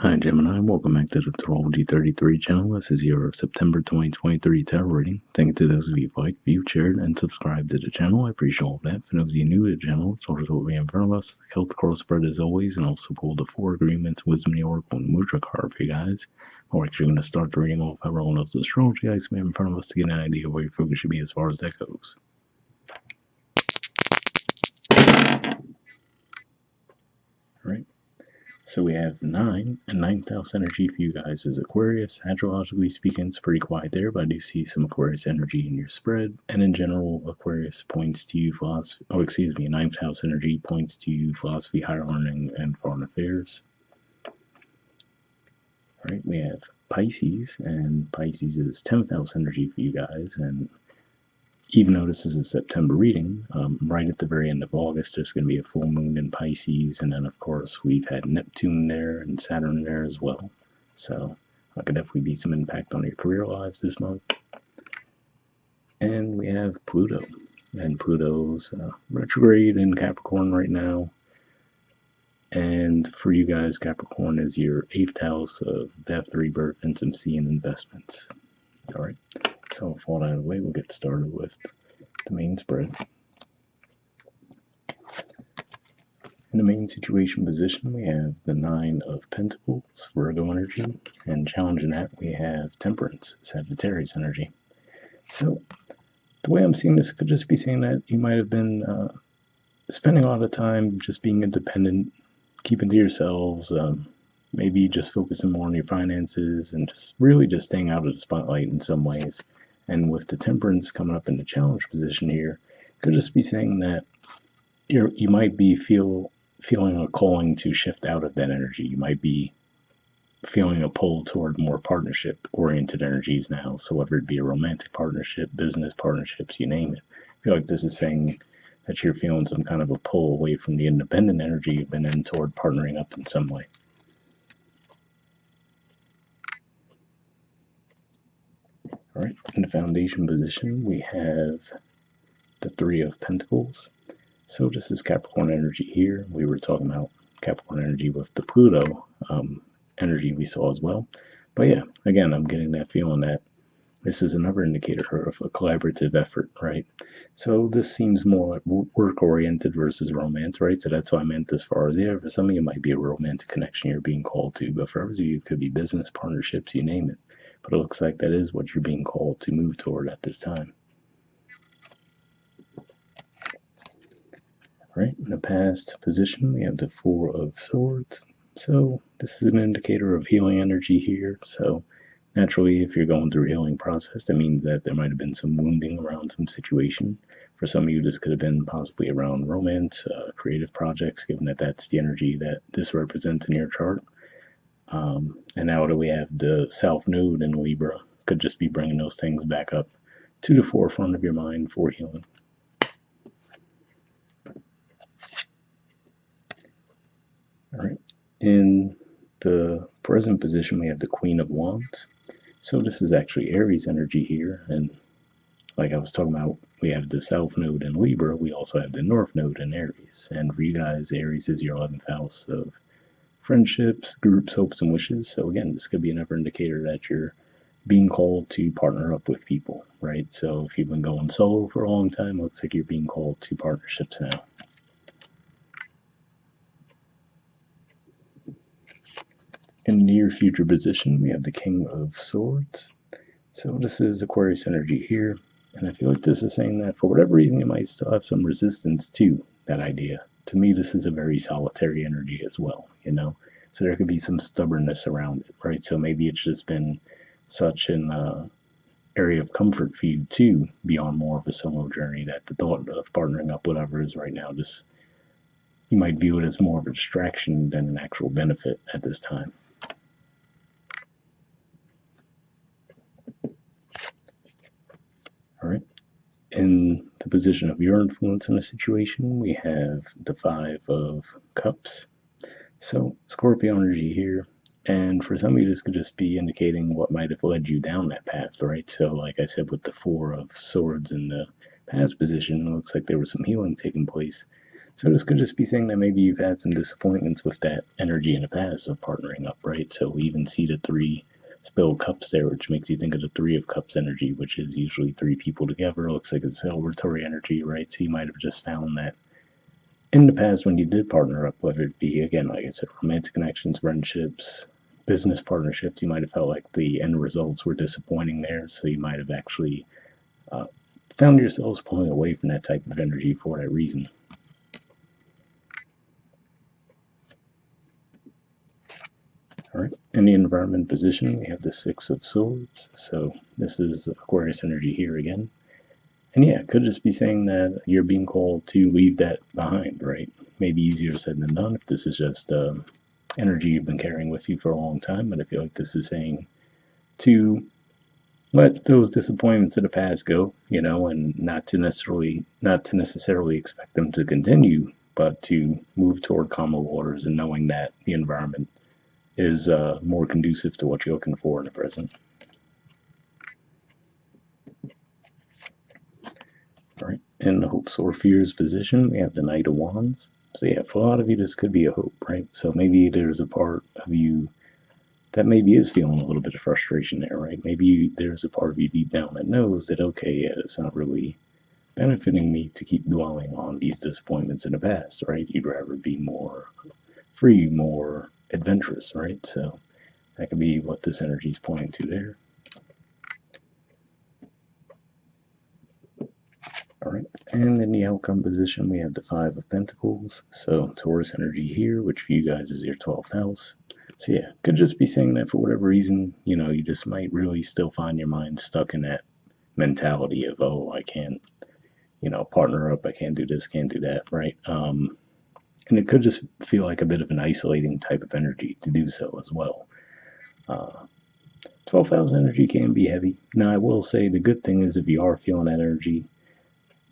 Hi Gemini, welcome back to the Astrology 33 channel. This is your September 2023 tarot reading. Thank you to those of you who liked, viewed, shared, and subscribed to the channel. I appreciate all of that. For those of you new to the channel, it's always what we have in front of us. The Celtic cross spread as always, and also pulled the 4 agreements, wisdom, the oracle, and Mudra card for you guys. We're actually going to start the reading off by rolling off the astrology dice we have in front of us to get an idea of where your focus should be as far as that goes. Alright. So we have 9 and 9th house energy for you guys is Aquarius. Astrologically speaking, it's pretty quiet there, but I do see some Aquarius energy in your spread. And in general, Aquarius points to you philosophy. 9th house energy points to you philosophy, higher learning, and foreign affairs. All right, we have Pisces, and Pisces is 10th house energy for you guys. And even though this is a September reading, right at the very end of August, there's going to be a full moon in Pisces, and then of course we've had Neptune there and Saturn there as well. So that could definitely be some impact on your career lives this month. And we have Pluto, and Pluto's retrograde in Capricorn right now. And for you guys, Capricorn is your 8th house of death, rebirth, intimacy, and investments. All right. So with all that out of the way, we'll get started with the main spread. In the main situation position, we have the 9 of Pentacles, Virgo energy, and challenging that, we have Temperance, Sagittarius energy. So the way I'm seeing this could just be saying that you might have been spending a lot of time just being independent, keeping to yourselves, maybe just focusing more on your finances and just really just staying out of the spotlight in some ways. And with the Temperance coming up in the challenge position here, could just be saying that you might be feeling a calling to shift out of that energy. You might be feeling a pull toward more partnership-oriented energies now. So whether it be a romantic partnership, business partnerships, you name it. I feel like this is saying that you're feeling some kind of a pull away from the independent energy you've been in toward partnering up in some way. All right, in the foundation position, we have the 3 of Pentacles. So this is Capricorn energy here. We were talking about Capricorn energy with the Pluto energy we saw as well. But yeah, again, I'm getting that feeling that this is another indicator of a collaborative effort, right? So this seems more like work-oriented versus romance, right? So that's what I meant as far as, yeah, for some of you it might be a romantic connection you're being called to, but for others of you it could be business partnerships, you name it. But it looks like that is what you're being called to move toward at this time. Right, in the past position, we have the 4 of Swords. So this is an indicator of healing energy here. So naturally, if you're going through a healing process, that means that there might have been some wounding around some situation. For some of you, this could have been possibly around romance, creative projects, given that that's the energy that this represents in your chart. And now that we have the South Node in Libra, could just be bringing those things back up to the forefront of your mind for healing. All right. In the present position, we have the Queen of Wands. So this is actually Aries energy here. And like I was talking about, we have the South Node in Libra. We also have the North Node in Aries. And for you guys, Aries is your 11th house of friendships, groups, hopes, and wishes. So again, this could be another indicator that you're being called to partner up with people, right? So if you've been going solo for a long time, it looks like you're being called to partnerships now. In the near future position, we have the King of Swords. So this is Aquarius energy here. And I feel like this is saying that for whatever reason, you might still have some resistance to that idea. To me, this is a very solitary energy as well, you know? So there could be some stubbornness around it, right? So maybe it's just been such an area of comfort for you to be on more of a solo journey that the thought of partnering up with others right now, just you might view it as more of a distraction than an actual benefit at this time. All right. In the position of your influence in a situation, we have the 5 of Cups. So Scorpio energy here. And for some of you, this could just be indicating what might have led you down that path, right? So like I said, with the 4 of Swords in the past position, it looks like there was some healing taking place. So this could just be saying that maybe you've had some disappointments with that energy in the past of partnering up, right? So we even see the three spilled cups there, which makes you think of the three of cups energy, which is usually three people together. It looks like it's celebratory energy, right? So you might have just found that in the past when you did partner up, whether it be, again, like I said, romantic connections, friendships, business partnerships, you might have felt like the end results were disappointing there. So you might have actually uh, found yourselves pulling away from that type of energy for that reason. All right, in the environment position, we have the Six of Swords. So this is Aquarius energy here again. And yeah, it could just be saying that you're being called to leave that behind, right? Maybe easier said than done if this is just energy you've been carrying with you for a long time. But I feel like this is saying to let those disappointments of the past go, and not to necessarily expect them to continue, but to move toward calmer waters and knowing that the environment is more conducive to what you're looking for in the present. All right, in the hopes or fears position, we have the Knight of Wands. So yeah, for a lot of you, this could be a hope, right? So maybe there's a part of you that maybe is feeling a little bit of frustration there, right? Maybe there's a part of you deep down that knows that, okay, yeah, it's not really benefiting me to keep dwelling on these disappointments in the past, right? You'd rather be more free, more adventurous, right? So that could be what this energy is pointing to there. All right, and in the outcome position, we have the Five of Pentacles. So Taurus energy here, which for you guys is your 12th house. So yeah, could just be saying that for whatever reason, you just might really still find your mind stuck in that mentality of, oh, I can't, partner up, I can't do this, can't do that, right? And it could just feel like a bit of an isolating type of energy to do so as well. 12th house energy can be heavy. Now, I will say the good thing is if you are feeling that energy,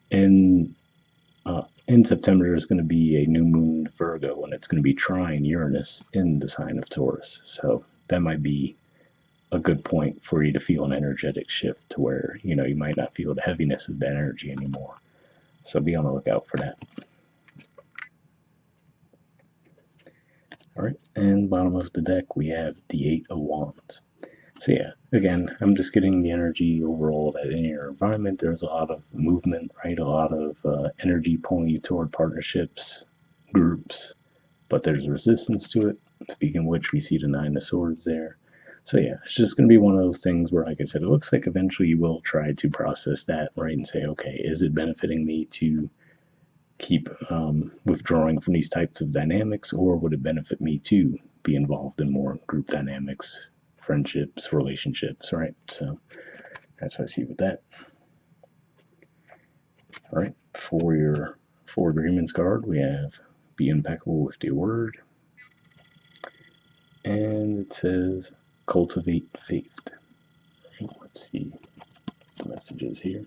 in September, there's going to be a new moon Virgo, and it's going to be trine Uranus in the sign of Taurus. So that might be a good point for you to feel an energetic shift to where, you might not feel the heaviness of that energy anymore. So be on the lookout for that. All right, and bottom of the deck, we have the Eight of Wands. So yeah, again, I'm just getting the energy overall that in your environment, there's a lot of movement, right? A lot of energy pulling you toward partnerships, groups, but there's resistance to it. Speaking of which, we see the Nine of Swords there. So yeah, it's just going to be one of those things where, like I said, it looks like eventually you will try to process that, right? And say, okay, is it benefiting me to keep withdrawing from these types of dynamics, or would it benefit me to be involved in more group dynamics, friendships, relationships, right? So that's what I see with that. All right, for your Four Agreements card, we have be impeccable with your word. And it says cultivate faith. Let's see the messages here.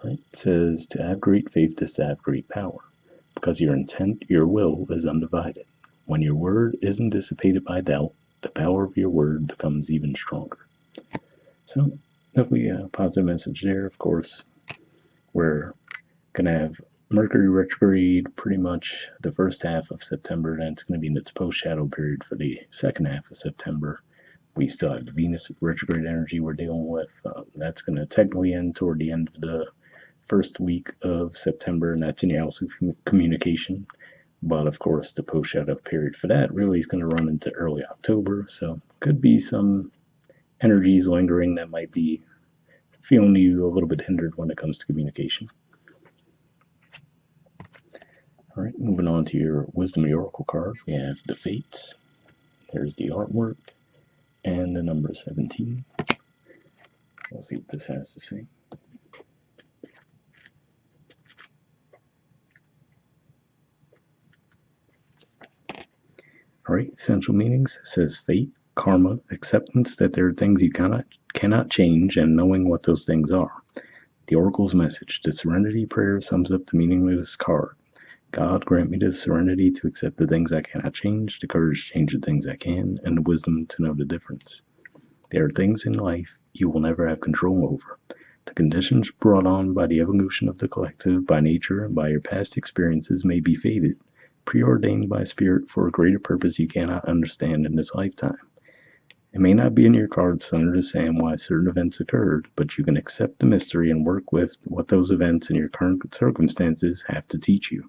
Right. It says to have great faith is to have great power, because your intent, your will is undivided. When your word isn't dissipated by doubt, the power of your word becomes even stronger. So definitely a positive message there. Of course, we're going to have Mercury retrograde pretty much the first half of September, and it's going to be in its post-shadow period for the second half of September. We still have the Venus retrograde energy we're dealing with. That's going to technically end toward the end of the first week of September, and that's in your house of communication. But of course, the post-shadow period for that really is going to run into early October, so could be some energies lingering that might be feeling you a little bit hindered when it comes to communication. All right, moving on to your Wisdom of the Oracle card, we have the Fates. There's the artwork and the number 17. We'll see what this has to say. All right, essential meanings says fate, karma, acceptance that there are things you cannot change, and knowing what those things are. The Oracle's message, the Serenity Prayer, sums up the meaning of this card. God, grant me the serenity to accept the things I cannot change, the courage to change the things I can, and the wisdom to know the difference. There are things in life you will never have control over. The conditions brought on by the evolution of the collective, by nature, and by your past experiences may be fated, preordained by spirit for a greater purpose you cannot understand in this lifetime. It may not be in your cards to understand why certain events occurred, but you can accept the mystery and work with what those events and your current circumstances have to teach you.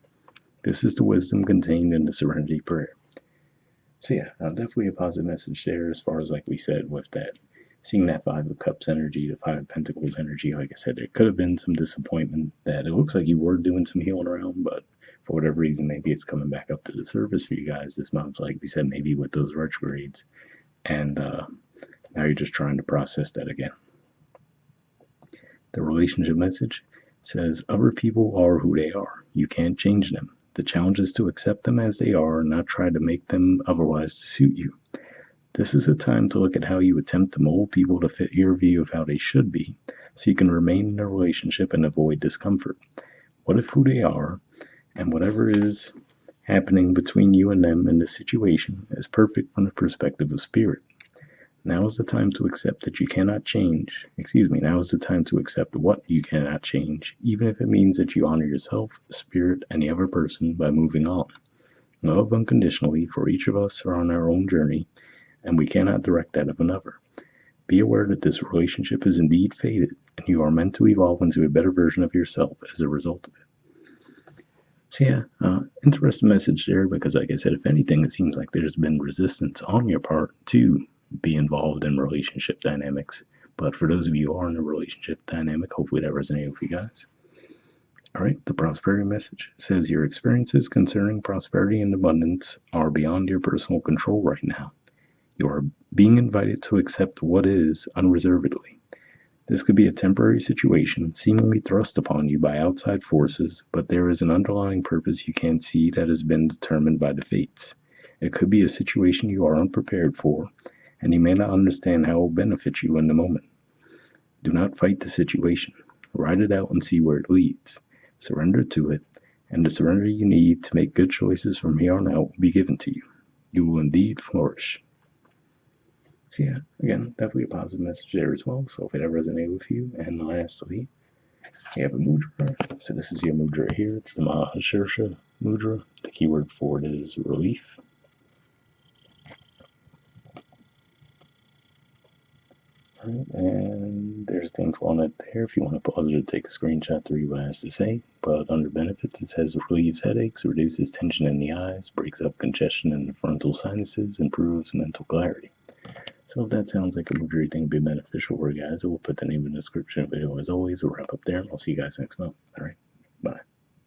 This is the wisdom contained in the Serenity Prayer. So yeah, definitely a positive message there as far as like we said with that, seeing that Five of Cups energy, the Five of Pentacles energy. Like I said, there could have been some disappointment that it looks like you were doing some healing around, but for whatever reason, maybe it's coming back up to the surface for you guys this month. Like we said, maybe with those retrogrades. And now you're just trying to process that again. The relationship message says other people are who they are. You can't change them. The challenge is to accept them as they are and not try to make them otherwise to suit you. This is a time to look at how you attempt to mold people to fit your view of how they should be, so you can remain in a relationship and avoid discomfort. What if who they are and whatever is happening between you and them in this situation is perfect from the perspective of spirit? Now is the time to accept that you cannot change. Now is the time to accept what you cannot change, even if it means that you honor yourself, spirit, and the other person by moving on. Love unconditionally, for each of us are on our own journey, and we cannot direct that of another. Be aware that this relationship is indeed fated, and you are meant to evolve into a better version of yourself as a result of it. So yeah, interesting message there, because like I said, if anything, it seems like there's been resistance on your part to be involved in relationship dynamics. But for those of you who are in a relationship dynamic, hopefully that resonated with you guys. All right, the prosperity message says your experiences concerning prosperity and abundance are beyond your personal control right now. You are being invited to accept what is unreservedly. This could be a temporary situation seemingly thrust upon you by outside forces, but there is an underlying purpose you can't see that has been determined by the fates. It could be a situation you are unprepared for, and you may not understand how it will benefit you in the moment. Do not fight the situation. Ride it out and see where it leads. Surrender to it, and the serenity you need to make good choices from here on out will be given to you. You will indeed flourish. So yeah, again, definitely a positive message there as well. So if it ever resonated with you. And lastly, we have a Mudra. So this is your Mudra here. It's the Mahashirsha Mudra. The keyword for it is relief. Alright, and there's the info on it there if you want to pause it or take a screenshot to read what it has to say. But under benefits, it says relieves headaches, reduces tension in the eyes, breaks up congestion in the frontal sinuses, improves mental clarity. So if that sounds like a Mudra thing would be beneficial for you guys, I will put the name in the description of the video as always. We'll wrap up there, and I'll see you guys next month. Alright, bye.